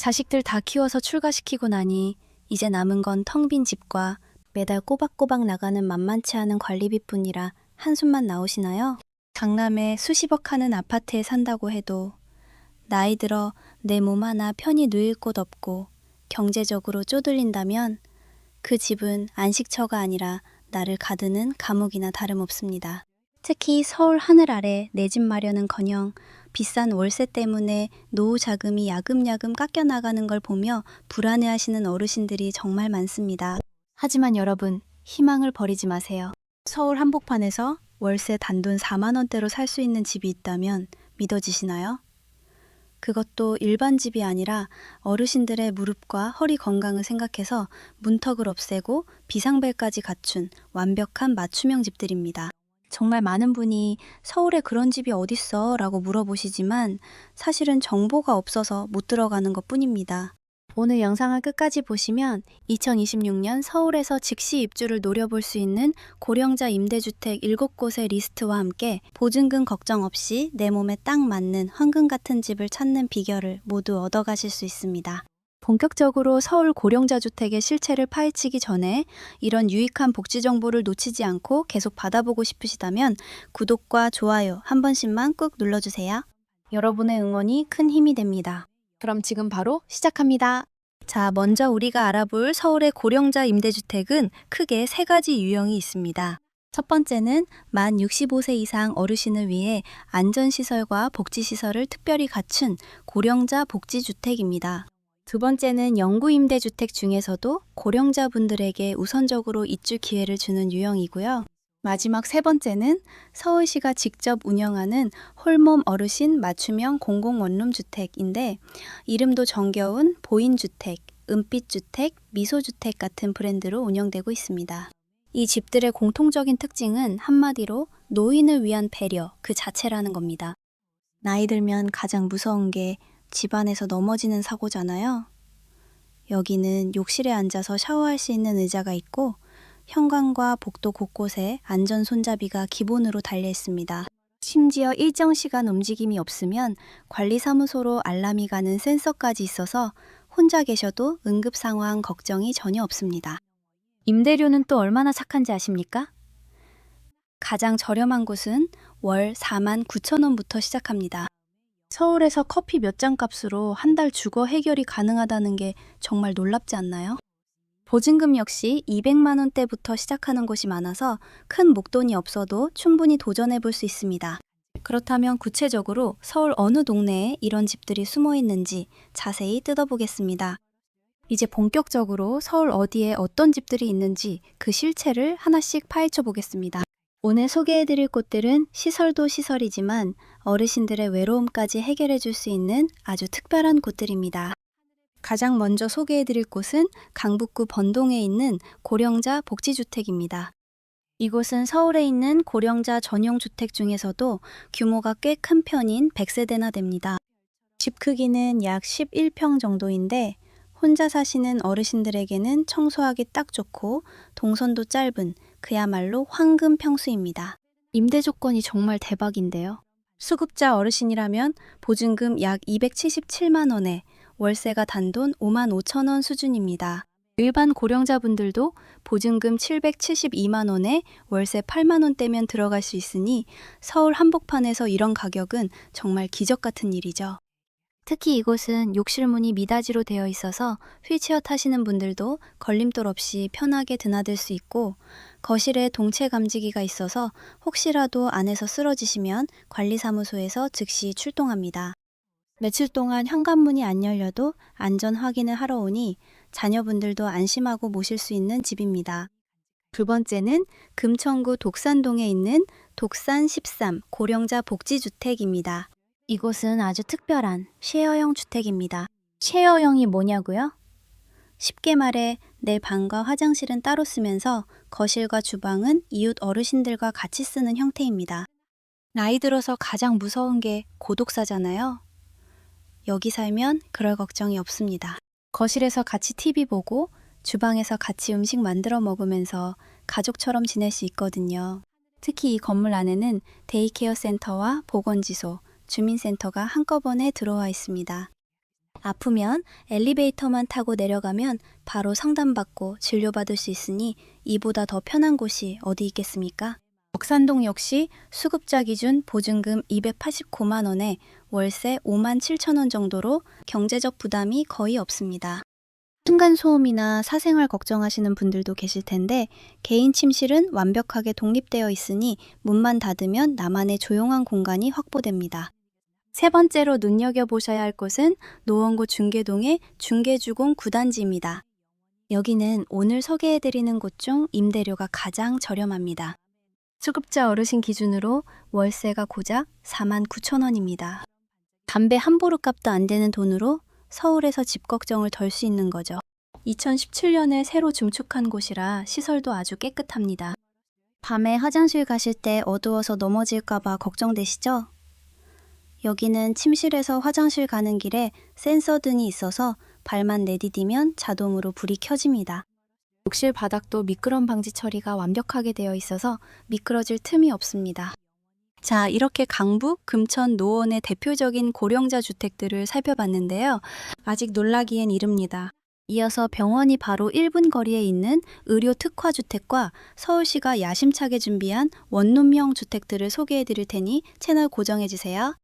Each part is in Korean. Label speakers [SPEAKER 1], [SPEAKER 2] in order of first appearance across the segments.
[SPEAKER 1] 자식들 다 키워서 출가시키고 나니 이제 남은 건 텅 빈 집과 매달 꼬박꼬박 나가는 만만치 않은 관리비뿐이라 한숨만 나오시나요? 강남에 수십억 하는 아파트에 산다고 해도 나이 들어 내 몸 하나 편히 누일 곳 없고 경제적으로 쪼들린다면 그 집은 안식처가 아니라 나를 가두는 감옥이나 다름없습니다. 특히 서울 하늘 아래 내 집 마련은커녕 비싼 월세 때문에 노후 자금이 야금야금 깎여나가는 걸 보며 불안해하시는 어르신들이 정말 많습니다. 하지만 여러분, 희망을 버리지 마세요. 서울 한복판에서 월세 단돈 4만 원대로 살 수 있는 집이 있다면 믿어지시나요? 그것도 일반 집이 아니라 어르신들의 무릎과 허리 건강을 생각해서 문턱을 없애고 비상벨까지 갖춘 완벽한 맞춤형 집들입니다. 정말 많은 분이 서울에 그런 집이 어딨어? 라고 물어보시지만 사실은 정보가 없어서 못 들어가는 것 뿐입니다. 오늘 영상을 끝까지 보시면 2026년 서울에서 즉시 입주를 노려볼 수 있는 고령자 임대주택 7곳의 리스트와 함께 보증금 걱정 없이 내 몸에 딱 맞는 황금 같은 집을 찾는 비결을 모두 얻어가실 수 있습니다. 본격적으로 서울 고령자 주택의 실체를 파헤치기 전에 이런 유익한 복지 정보를 놓치지 않고 계속 받아보고 싶으시다면 구독과 좋아요 한 번씩만 꾹 눌러주세요. 여러분의 응원이 큰 힘이 됩니다. 그럼 지금 바로 시작합니다. 자, 먼저 우리가 알아볼 서울의 고령자 임대주택은 크게 3가지 유형이 있습니다. 첫 번째는 만 65세 이상 어르신을 위해 안전시설과 복지시설을 특별히 갖춘 고령자 복지주택입니다. 두 번째는 영구임대주택 중에서도 고령자분들에게 우선적으로 입주 기회를 주는 유형이고요. 마지막 3번째는 서울시가 직접 운영하는 홀몸 어르신 맞춤형 공공원룸주택인데 이름도 정겨운 보인주택, 은빛주택, 미소주택 같은 브랜드로 운영되고 있습니다. 이 집들의 공통적인 특징은 한마디로 노인을 위한 배려 그 자체라는 겁니다. 나이 들면 가장 무서운 게 집안에서 넘어지는 사고잖아요. 여기는 욕실에 앉아서 샤워할 수 있는 의자가 있고 현관과 복도 곳곳에 안전 손잡이가 기본으로 달려 있습니다. 심지어 일정 시간 움직임이 없으면 관리사무소로 알람이 가는 센서까지 있어서 혼자 계셔도 응급 상황 걱정이 전혀 없습니다. 임대료는 또 얼마나 착한지 아십니까? 가장 저렴한 곳은 월 4만 9천 원부터 시작합니다. 서울에서 커피 몇 잔 값으로 한 달 주거 해결이 가능하다는 게 정말 놀랍지 않나요? 보증금 역시 200만 원대부터 시작하는 곳이 많아서 큰 목돈이 없어도 충분히 도전해 볼 수 있습니다. 그렇다면 구체적으로 서울 어느 동네에 이런 집들이 숨어 있는지 자세히 뜯어보겠습니다. 이제 본격적으로 서울 어디에 어떤 집들이 있는지 그 실체를 하나씩 파헤쳐 보겠습니다. 오늘 소개해드릴 곳들은 시설도 시설이지만 어르신들의 외로움까지 해결해 줄 수 있는 아주 특별한 곳들입니다. 가장 먼저 소개해드릴 곳은 강북구 번동에 있는 고령자 복지주택입니다. 이곳은 서울에 있는 고령자 전용 주택 중에서도 규모가 꽤 큰 편인 100세대나 됩니다. 집 크기는 약 11평 정도인데 혼자 사시는 어르신들에게는 청소하기 딱 좋고 동선도 짧은 그야말로 황금 평수입니다. 임대 조건이 정말 대박인데요. 수급자 어르신이라면 보증금 약 277만 원에 월세가 단돈 5만 5천 원 수준입니다. 일반 고령자분들도 보증금 772만 원에 월세 8만 원대면 들어갈 수 있으니 서울 한복판에서 이런 가격은 정말 기적 같은 일이죠. 특히 이곳은 욕실문이 미닫이로 되어 있어서 휠체어 타시는 분들도 걸림돌 없이 편하게 드나들 수 있고 거실에 동체 감지기가 있어서 혹시라도 안에서 쓰러지시면 관리사무소에서 즉시 출동합니다. 며칠 동안 현관문이 안 열려도 안전 확인을 하러 오니 자녀분들도 안심하고 모실 수 있는 집입니다. 두 번째는 금천구 독산동에 있는 독산 13 고령자 복지주택입니다. 이곳은 아주 특별한 쉐어형 주택입니다. 쉐어형이 뭐냐고요? 쉽게 말해 내 방과 화장실은 따로 쓰면서 거실과 주방은 이웃 어르신들과 같이 쓰는 형태입니다. 나이 들어서 가장 무서운 게 고독사잖아요. 여기 살면 그럴 걱정이 없습니다. 거실에서 같이 TV 보고 주방에서 같이 음식 만들어 먹으면서 가족처럼 지낼 수 있거든요. 특히 이 건물 안에는 데이케어 센터와 보건지소, 주민센터가 한꺼번에 들어와 있습니다. 아프면 엘리베이터만 타고 내려가면 바로 상담받고 진료받을 수 있으니 이보다 더 편한 곳이 어디 있겠습니까? 덕산동 역시 수급자 기준 보증금 289만 원에 월세 5만 7천 원 정도로 경제적 부담이 거의 없습니다. 층간소음이나 사생활 걱정하시는 분들도 계실 텐데 개인 침실은 완벽하게 독립되어 있으니 문만 닫으면 나만의 조용한 공간이 확보됩니다. 세 번째로 눈여겨보셔야 할 곳은 노원구 중계동의 중계주공 9단지입니다. 여기는 오늘 소개해드리는 곳 중 임대료가 가장 저렴합니다. 수급자 어르신 기준으로 월세가 고작 4만 9천 원입니다. 담배 한 보루값도 안 되는 돈으로 서울에서 집 걱정을 덜 수 있는 거죠. 2017년에 새로 증축한 곳이라 시설도 아주 깨끗합니다. 밤에 화장실 가실 때 어두워서 넘어질까봐 걱정되시죠? 여기는 침실에서 화장실 가는 길에 센서 등이 있어서 발만 내디디면 자동으로 불이 켜집니다. 욕실 바닥도 미끄럼 방지 처리가 완벽하게 되어 있어서 미끄러질 틈이 없습니다. 자, 이렇게 강북, 금천, 노원의 대표적인 고령자 주택들을 살펴봤는데요. 아직 놀라기엔 이릅니다. 이어서 병원이 바로 1분 거리에 있는 의료 특화 주택과 서울시가 야심차게 준비한 원룸형 주택들을 소개해 드릴 테니 채널 고정해 주세요.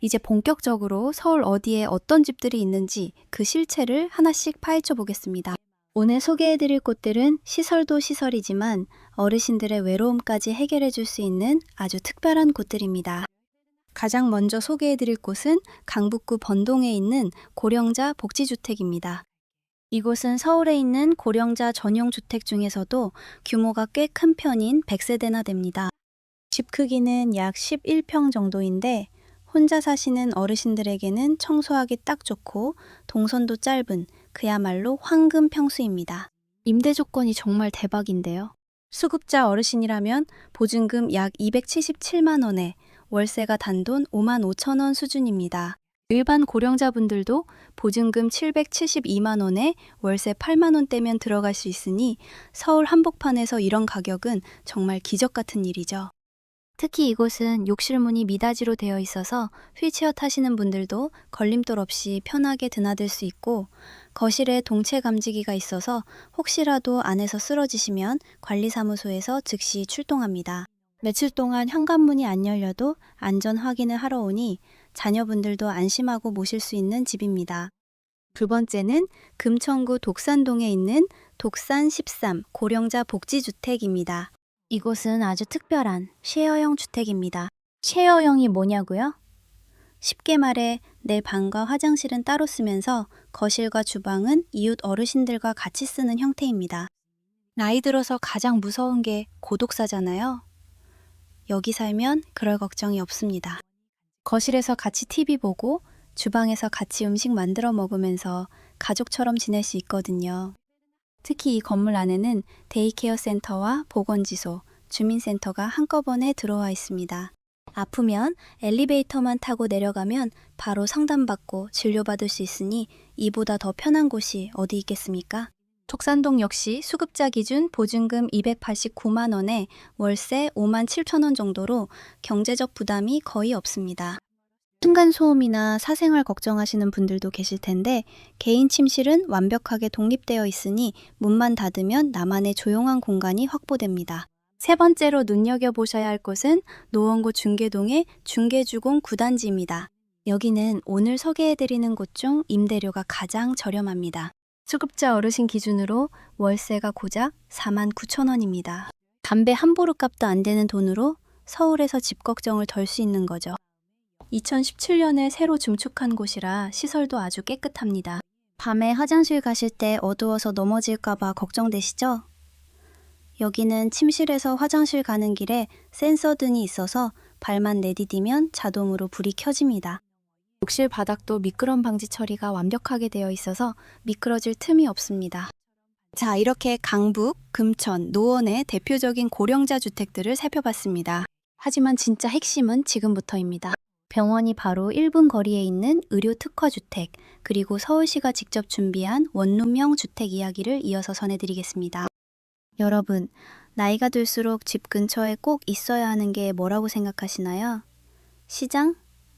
[SPEAKER 1] 이제 본격적으로 서울 어디에 어떤 집들이 있는지 그 실체를 하나씩 파헤쳐 보겠습니다. 오늘 소개해 드릴 곳들은 시설도 시설이지만 어르신들의 외로움까지 해결해 줄 수 있는 아주 특별한 곳들입니다. 가장 먼저 소개해 드릴 곳은 강북구 번동에 있는 고령자 복지주택입니다. 이곳은 서울에 있는 고령자 전용 주택 중에서도 규모가 꽤 큰 편인 100세대나 됩니다. 집 크기는 약 11평 정도인데 혼자 사시는 어르신들에게는 청소하기 딱 좋고 동선도 짧은 그야말로 황금 평수입니다. 임대 조건이 정말 대박인데요. 수급자 어르신이라면 보증금 약 277만 원에 월세가 단돈 5만 5천 원 수준입니다. 일반 고령자분들도 보증금 772만 원에 월세 8만 원대면 들어갈 수 있으니 서울 한복판에서 이런 가격은 정말 기적 같은 일이죠. 특히 이곳은 욕실문이 미닫이로 되어 있어서 휠체어 타시는 분들도 걸림돌 없이 편하게 드나들 수 있고 거실에 동체 감지기가 있어서 혹시라도 안에서 쓰러지시면 관리사무소에서 즉시 출동합니다. 며칠 동안 현관문이 안 열려도 안전 확인을 하러 오니 자녀분들도 안심하고 모실 수 있는 집입니다. 두 번째는 금천구 독산동에 있는 독산 13 고령자 복지주택입니다. 이곳은 아주 특별한 쉐어형 주택입니다. 쉐어형이 뭐냐고요? 쉽게 말해 내 방과 화장실은 따로 쓰면서 거실과 주방은 이웃 어르신들과 같이 쓰는 형태입니다. 나이 들어서 가장 무서운 게 고독사잖아요. 여기 살면 그럴 걱정이 없습니다. 거실에서 같이 TV 보고 주방에서 같이 음식 만들어 먹으면서 가족처럼 지낼 수 있거든요. 특히 이 건물 안에는 데이케어 센터와 보건지소, 주민센터가 한꺼번에 들어와 있습니다. 아프면 엘리베이터만 타고 내려가면 바로 상담받고 진료받을 수 있으니 이보다 더 편한 곳이 어디 있겠습니까? 독산동 역시 수급자 기준 보증금 289만 원에 월세 5만 7천 원 정도로 경제적 부담이 거의 없습니다. 층간소음이나 사생활 걱정하시는 분들도 계실 텐데 개인 침실은 완벽하게 독립되어 있으니 문만 닫으면 나만의 조용한 공간이 확보됩니다. 세 번째로 눈여겨보셔야 할 곳은 노원구 중계동의 중계주공 9단지입니다. 여기는 오늘 소개해드리는 곳 중 임대료가 가장 저렴합니다. 수급자 어르신 기준으로 월세가 고작 4만 9천 원입니다. 담배 한 보루값도 안 되는 돈으로 서울에서 집 걱정을 덜 수 있는 거죠. 2017년에 새로 증축한 곳이라 시설도 아주 깨끗합니다. 밤에 화장실 가실 때 어두워서 넘어질까봐 걱정되시죠? 여기는 침실에서 화장실 가는 길에 센서 등이 있어서 발만 내디디면 자동으로 불이 켜집니다. 욕실 바닥도 미끄럼 방지 처리가 완벽하게 되어 있어서 미끄러질 틈이 없습니다. 자, 이렇게 강북, 금천, 노원의 대표적인 고령자 주택들을 살펴봤습니다. 하지만 진짜 핵심은 지금부터입니다. 병원이 바로 1분 거리에 있는 의료 특화 주택, 그리고 서울시가 직접 준비한 원룸형 주택 이야기를 이어서 전해드리겠습니다. 여러분, 나이가 들수록 집 근처에 꼭 있어야 하는 게 뭐라고 생각하시나요? 시장?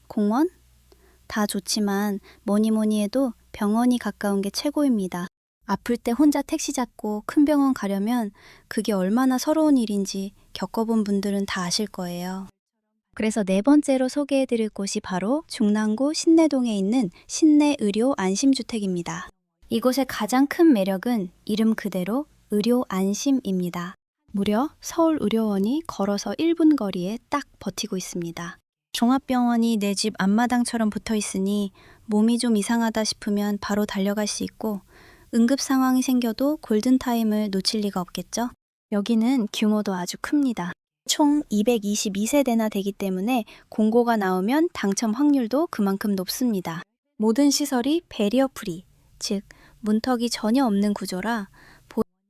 [SPEAKER 1] 공원? 다 좋지만 뭐니 뭐니 해도 병원이 가까운 게 최고입니다. 아플 때 혼자 택시 잡고 큰 병원 가려면 그게 얼마나 서러운 일인지 겪어본 분들은 다 아실 거예요. 그래서 네 번째로 소개해드릴 곳이 바로 중랑구 신내동에 있는 신내의료 안심주택입니다. 이곳의 가장 큰 매력은 이름 그대로 의료 안심입니다. 무려 서울의료원이 걸어서 1분 거리에 딱 버티고 있습니다. 종합병원이 내 집 앞마당처럼 붙어 있으니 몸이 좀 이상하다 싶으면 바로 달려갈 수 있고 응급 상황이 생겨도 골든타임을 놓칠 리가 없겠죠? 여기는 규모도 아주 큽니다. 총 222세대나 되기 때문에 공고가 나오면 당첨 확률도 그만큼 높습니다. 모든 시설이 베리어 프리, 즉 문턱이 전혀 없는 구조라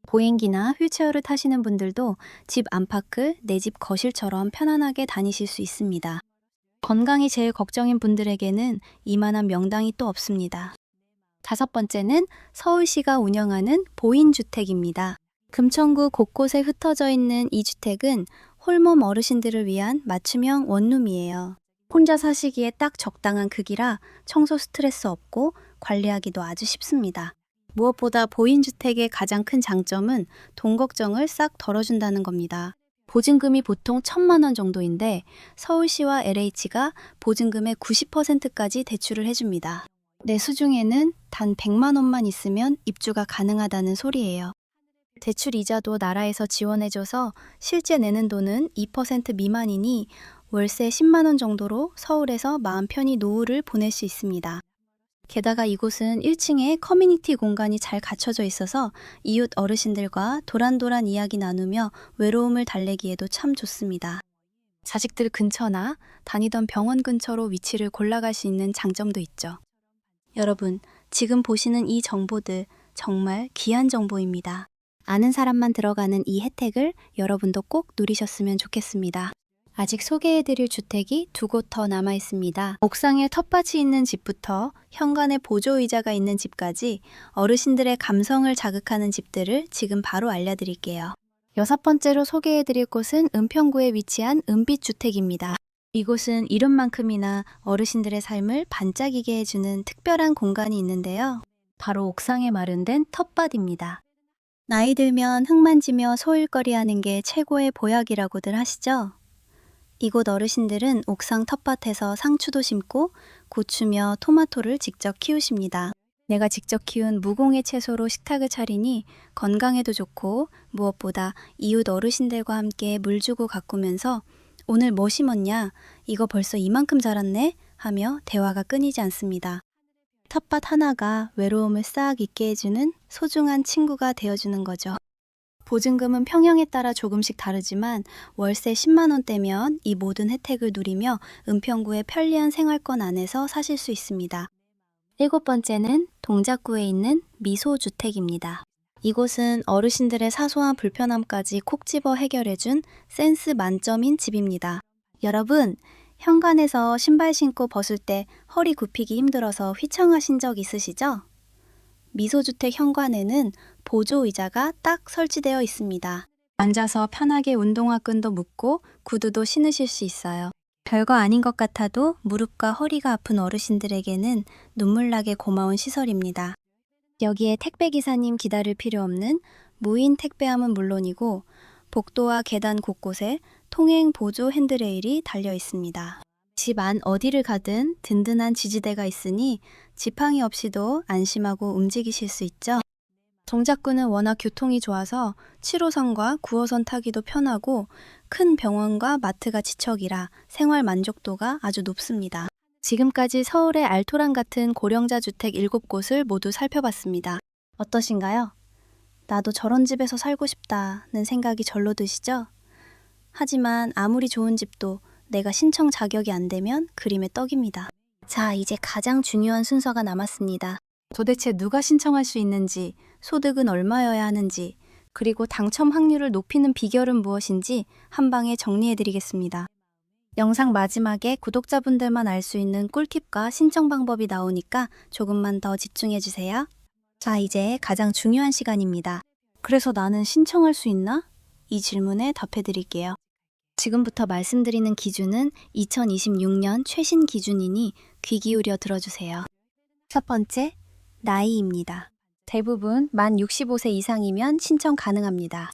[SPEAKER 1] 보행기나 휠체어를 타시는 분들도 집 안팎을 내 집 거실처럼 편안하게 다니실 수 있습니다. 건강이 제일 걱정인 분들에게는 이만한 명당이 또 없습니다. 다섯 번째는 서울시가 운영하는 보인주택입니다. 금천구 곳곳에 흩어져 있는 이 주택은 홀몸 어르신들을 위한 맞춤형 원룸이에요. 혼자 사시기에 딱 적당한 크기라 청소 스트레스 없고 관리하기도 아주 쉽습니다. 무엇보다 보인주택의 가장 큰 장점은 돈 걱정을 싹 덜어준다는 겁니다. 보증금이 보통 1,000만 원 정도인데 서울시와 LH가 보증금의 90%까지 대출을 해줍니다. 내 수중에는 단 100만 원만 있으면 입주가 가능하다는 소리예요. 대출 이자도 나라에서 지원해줘서 실제 내는 돈은 2% 미만이니 월세 10만 원 정도로 서울에서 마음 편히 노후를 보낼 수 있습니다. 게다가 이곳은 1층에 커뮤니티 공간이 잘 갖춰져 있어서 이웃 어르신들과 도란도란 이야기 나누며 외로움을 달래기에도 참 좋습니다. 자식들 근처나 다니던 병원 근처로 위치를 골라갈 수 있는 장점도 있죠. 여러분, 지금 보시는 이 정보들 정말 귀한 정보입니다. 아는 사람만 들어가는 이 혜택을 여러분도 꼭 누리셨으면 좋겠습니다. 아직 소개해드릴 주택이 두 곳 더 남아 있습니다. 옥상에 텃밭이 있는 집부터 현관에 보조의자가 있는 집까지 어르신들의 감성을 자극하는 집들을 지금 바로 알려드릴게요. 여섯 번째로 소개해드릴 곳은 은평구에 위치한 은빛주택입니다. 이곳은 이름만큼이나 어르신들의 삶을 반짝이게 해주는 특별한 공간이 있는데요. 바로 옥상에 마련된 텃밭입니다. 나이 들면 흙 만지며 소일거리하는 게 최고의 보약이라고들 하시죠? 이곳 어르신들은 옥상 텃밭에서 상추도 심고 고추며 토마토를 직접 키우십니다. 내가 직접 키운 무공해 채소로 식탁을 차리니 건강에도 좋고 무엇보다 이웃 어르신들과 함께 물 주고 가꾸면서 오늘 뭐 심었냐? 이거 벌써 이만큼 자랐네? 하며 대화가 끊이지 않습니다. 텃밭 하나가 외로움을 싹 잊게 해주는 소중한 친구가 되어주는 거죠. 보증금은 평형에 따라 조금씩 다르지만 월세 10만 원대면 이 모든 혜택을 누리며 은평구의 편리한 생활권 안에서 사실 수 있습니다. 일곱 번째는 동작구에 있는 미소주택입니다. 이곳은 어르신들의 사소한 불편함까지 콕 집어 해결해준 센스 만점인 집입니다. 여러분, 현관에서 신발 신고 벗을 때 허리 굽히기 힘들어서 휘청하신 적 있으시죠? 미소주택 현관에는 보조의자가 딱 설치되어 있습니다. 앉아서 편하게 운동화끈도 묶고 구두도 신으실 수 있어요. 별거 아닌 것 같아도 무릎과 허리가 아픈 어르신들에게는 눈물나게 고마운 시설입니다. 여기에 택배기사님 기다릴 필요 없는 무인 택배함은 물론이고 복도와 계단 곳곳에 통행 보조 핸드레일이 달려 있습니다. 집 안 어디를 가든 든든한 지지대가 있으니 지팡이 없이도 안심하고 움직이실 수 있죠. 동작구는 워낙 교통이 좋아서 7호선과 9호선 타기도 편하고 큰 병원과 마트가 지척이라 생활 만족도가 아주 높습니다. 지금까지 서울의 알토란 같은 고령자 주택 7곳을 모두 살펴봤습니다. 어떠신가요? 나도 저런 집에서 살고 싶다는 생각이 절로 드시죠? 하지만 아무리 좋은 집도 내가 신청 자격이 안 되면 그림의 떡입니다. 자, 이제 가장 중요한 순서가 남았습니다. 도대체 누가 신청할 수 있는지, 소득은 얼마여야 하는지, 그리고 당첨 확률을 높이는 비결은 무엇인지 한 방에 정리해드리겠습니다. 영상 마지막에 구독자분들만 알 수 있는 꿀팁과 신청 방법이 나오니까 조금만 더 집중해주세요. 자, 이제 가장 중요한 시간입니다. 그래서 나는 신청할 수 있나? 이 질문에 답해드릴게요. 지금부터 말씀드리는 기준은 2026년 최신 기준이니 귀 기울여 들어주세요. 첫 번째, 나이입니다. 대부분 만 65세 이상이면 신청 가능합니다.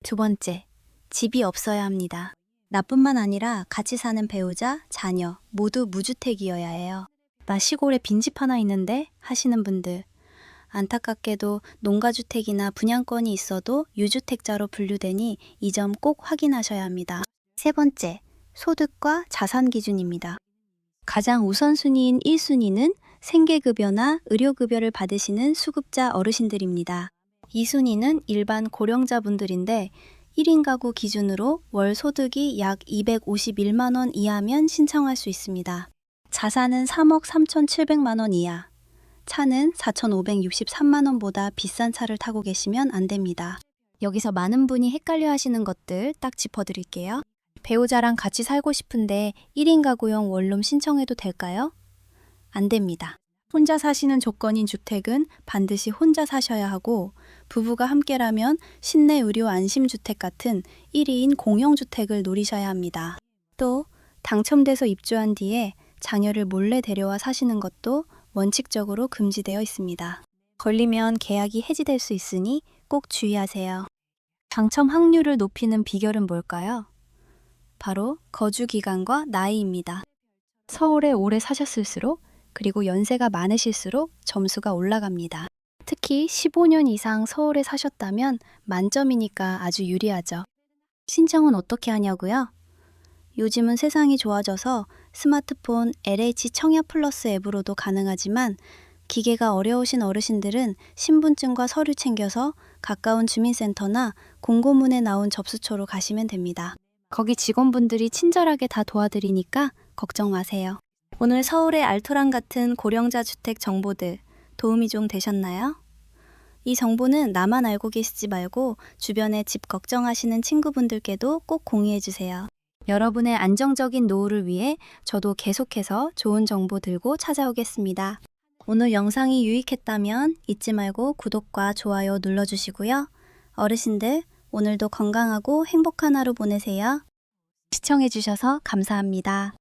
[SPEAKER 1] 두 번째, 집이 없어야 합니다. 나뿐만 아니라 같이 사는 배우자, 자녀 모두 무주택이어야 해요. 나 시골에 빈집 하나 있는데 하시는 분들, 안타깝게도 농가주택이나 분양권이 있어도 유주택자로 분류되니 이 점 꼭 확인하셔야 합니다. 세 번째, 소득과 자산 기준입니다. 가장 우선순위인 1순위는 생계급여나 의료급여를 받으시는 수급자 어르신들입니다. 2순위는 일반 고령자분들인데 1인 가구 기준으로 월 소득이 약 251만 원 이하면 신청할 수 있습니다. 자산은 3억 3,700만 원 이하, 차는 4,563만 원보다 비싼 차를 타고 계시면 안 됩니다. 여기서 많은 분이 헷갈려 하시는 것들 딱 짚어드릴게요. 배우자랑 같이 살고 싶은데 1인 가구용 원룸 신청해도 될까요? 안 됩니다. 혼자 사시는 조건인 주택은 반드시 혼자 사셔야 하고, 부부가 함께라면 신내 의료 안심주택 같은 1인 공용주택을 노리셔야 합니다. 또 당첨돼서 입주한 뒤에 자녀를 몰래 데려와 사시는 것도 원칙적으로 금지되어 있습니다. 걸리면 계약이 해지될 수 있으니 꼭 주의하세요. 당첨 확률을 높이는 비결은 뭘까요? 바로 거주 기간과 나이입니다. 서울에 오래 사셨을수록, 그리고 연세가 많으실수록 점수가 올라갑니다. 특히 15년 이상 서울에 사셨다면 만점이니까 아주 유리하죠. 신청은 어떻게 하냐고요? 요즘은 세상이 좋아져서 스마트폰 LH 청약 플러스 앱으로도 가능하지만, 기계가 어려우신 어르신들은 신분증과 서류 챙겨서 가까운 주민센터나 공고문에 나온 접수처로 가시면 됩니다. 거기 직원분들이 친절하게 다 도와드리니까 걱정 마세요. 오늘 서울의 알토란 같은 고령자 주택 정보들 도움이 좀 되셨나요? 이 정보는 나만 알고 계시지 말고 주변에 집 걱정하시는 친구분들께도 꼭 공유해주세요. 여러분의 안정적인 노후를 위해 저도 계속해서 좋은 정보 들고 찾아오겠습니다. 오늘 영상이 유익했다면 잊지 말고 구독과 좋아요 눌러주시고요. 어르신들, 오늘도 건강하고 행복한 하루 보내세요. 시청해주셔서 감사합니다.